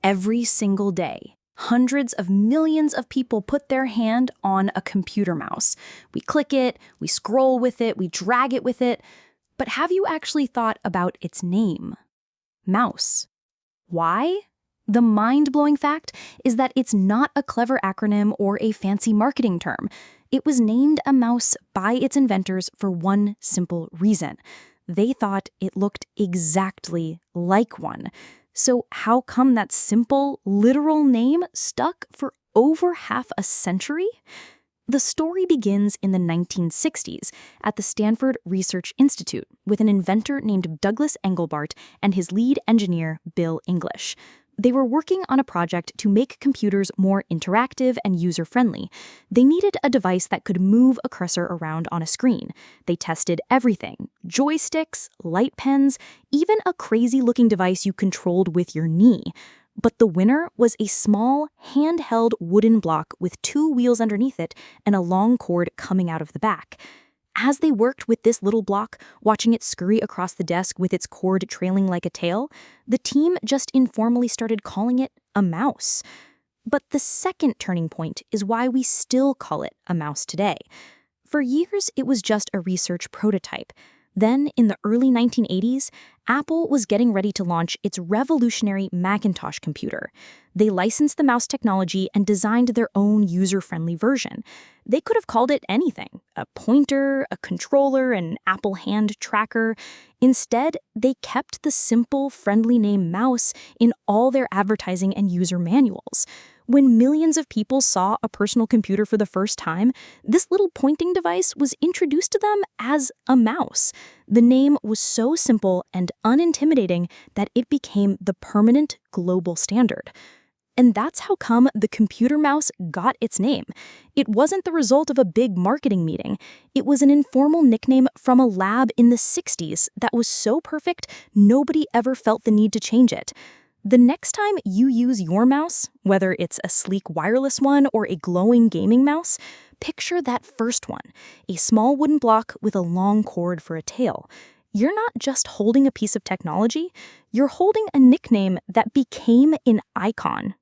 Every single day, hundreds of millions of people put their hand on a computer mouse. We click it, we scroll with it, we drag it with it. But have you actually thought about its name? Mouse. Why? The mind-blowing fact is that it's not a clever acronym or a fancy marketing term. It was named a mouse by its inventors for one simple reason. They thought it looked exactly like one. So how come that simple, literal name stuck for over half a century? The story begins in the 1960s at the Stanford Research Institute with an inventor named Douglas Engelbart and his lead engineer, Bill English. They were working on a project to make computers more interactive and user-friendly. They needed a device that could move a cursor around on a screen. They tested everything: joysticks, light pens, even a crazy-looking device you controlled with your knee. But the winner was a small, handheld wooden block with two wheels underneath it and a long cord coming out of the back. As they worked with this little block, watching it scurry across the desk with its cord trailing like a tail, the team just informally started calling it a mouse. But the second turning point is why we still call it a mouse today. For years, it was just a research prototype. Then, in the early 1980s, Apple was getting ready to launch its revolutionary Macintosh computer. They licensed the mouse technology and designed their own user-friendly version. They could have called it anything: a pointer, a controller, an Apple hand tracker. Instead, they kept the simple, friendly name mouse in all their advertising and user manuals. When millions of people saw a personal computer for the first time, this little pointing device was introduced to them as a mouse. The name was so simple and unintimidating that it became the permanent global standard. And that's how come the computer mouse got its name. It wasn't the result of a big marketing meeting. It was an informal nickname from a lab in the 60s that was so perfect, nobody ever felt the need to change it. The next time you use your mouse, whether it's a sleek wireless one or a glowing gaming mouse, picture that first one, a small wooden block with a long cord for a tail. You're not just holding a piece of technology, you're holding a nickname that became an icon.